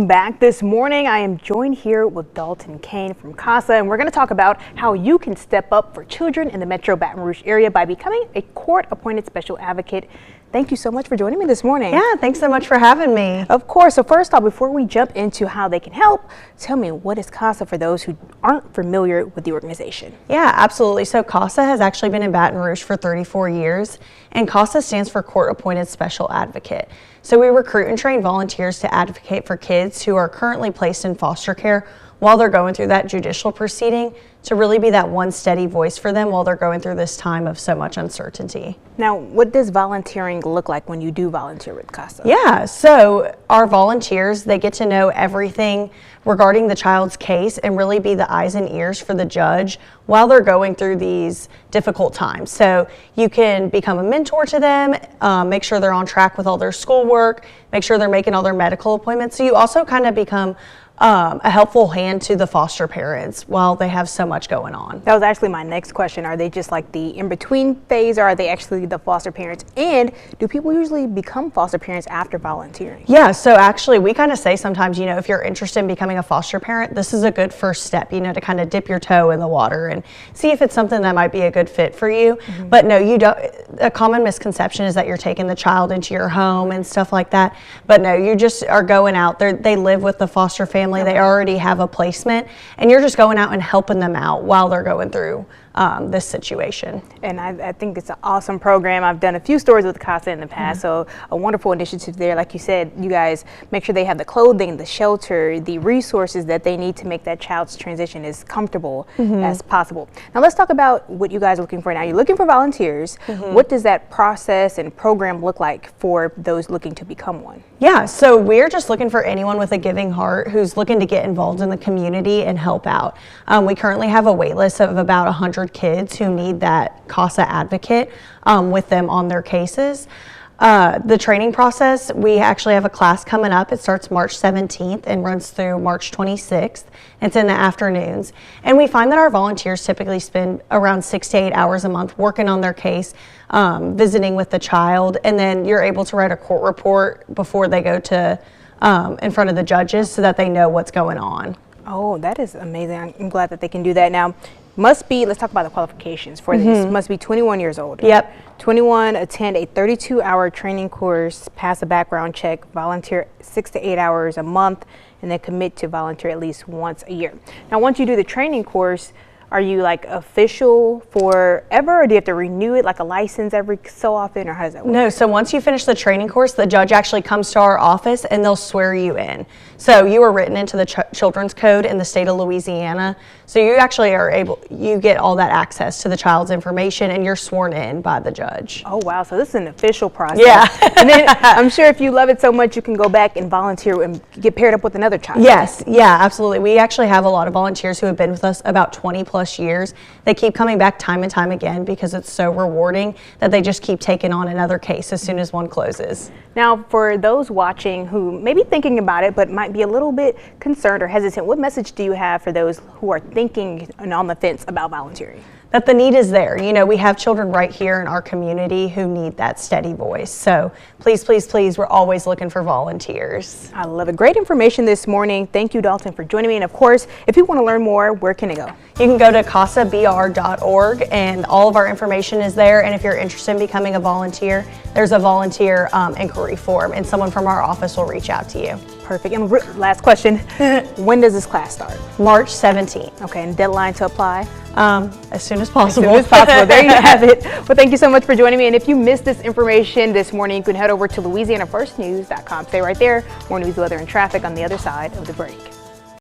Back this morning, I am joined here with Dalton Kane from CASA, and we're going to talk about how you can step up for children in the Metro Baton Rouge area by becoming a court-appointed special advocate. Thank you so much for joining me this morning. Yeah, thanks so much for having me. Of course. So first off, before we jump into how they can help, tell me, what is CASA for those who aren't familiar with the organization? Yeah, absolutely. So CASA has actually been in Baton Rouge for 34 years, and CASA stands for Court-Appointed Special Advocate. So we recruit and train volunteers to advocate for kids who are currently placed in foster care while they're going through that judicial proceeding, to really be that one steady voice for them while they're going through this time of so much uncertainty. Now, what does volunteering look like when you do volunteer with CASA? Yeah, so our volunteers, they get to know everything regarding the child's case and really be the eyes and ears for the judge while they're going through these difficult times. So you can become a mentor to them, make sure they're on track with all their schoolwork, make sure they're making all their medical appointments. So you also kind of become a helpful hand to the foster parents while they have so much going on. That was actually my next question. Are they just like the in-between phase, or are they actually the foster parents? And do people usually become foster parents after volunteering? Yeah, so actually we kind of say sometimes, if you're interested in becoming a foster parent, this is a good first step, to kind of dip your toe in the water and see if it's something that might be a good fit for you. Mm-hmm. But no, you don't. A common misconception is that you're taking the child into your home and stuff like that. But no, you just are going out there. They live with the foster family. They already have a placement, and you're just going out and helping them out while they're going through this situation. And I think it's an awesome program. I've done a few stories with CASA in the past, so a wonderful initiative there. Like you said, you guys make sure they have the clothing, the shelter, the resources that they need to make that child's transition as comfortable as possible. Now let's talk about what you guys are looking for now. You're looking for volunteers. What does that process and program look like for those looking to become one? Yeah, so we're just looking for anyone with a giving heart who's looking to get involved in the community and help out. We currently have a wait list of about 100 kids who need that CASA advocate with them on their cases. The training process, we actually have a class coming up. It starts March 17th and runs through March 26th. It's in the afternoons. And we find that our volunteers typically spend around 6 to 8 hours a month working on their case, visiting with the child, and then you're able to write a court report before they go to in front of the judges so that they know what's going on. Oh, that is amazing. I'm glad that they can do that. Now, let's talk about the qualifications for this. Must be 21 years old. Yep. 21, attend a 32-hour training course, pass a background check, volunteer 6 to 8 hours a month, and then commit to volunteer at least once a year. Now, once you do the training course, are you like official forever, or do you have to renew it like a license every so often, or how does that work? No, so once you finish the training course, the judge actually comes to our office and they'll swear you in. So you are written into the Children's Code in the state of Louisiana. So you actually you get all that access to the child's information, and you're sworn in by the judge. Oh, wow. So this is an official process. Yeah. And then I'm sure if you love it so much, you can go back and volunteer and get paired up with another child. Yes. Yeah, absolutely. We actually have a lot of volunteers who have been with us about 20 plus years. They keep coming back time and time again because it's so rewarding that they just keep taking on another case as soon as one closes. Now, for those watching who may be thinking about it but might be a little bit concerned or hesitant, what message do you have for those who are thinking and on the fence about volunteering? That the need is there. We have children right here in our community who need that steady voice. So please, please, please, we're always looking for volunteers. I love it. Great information this morning. Thank you, Dalton, for joining me. And of course, if you want to learn more, where can it go? You can go to casabr.org, and all of our information is there. And if you're interested in becoming a volunteer, there's a volunteer inquiry form, and someone from our office will reach out to you. Perfect. And last question, when does this class start? March 17th. Okay, and deadline to apply? As soon as possible. As soon as possible. There you have it. Well, thank you so much for joining me. And if you missed this information this morning, you can head over to LouisianaFirstNews.com. Stay right there. More news, weather, and traffic on the other side of the break.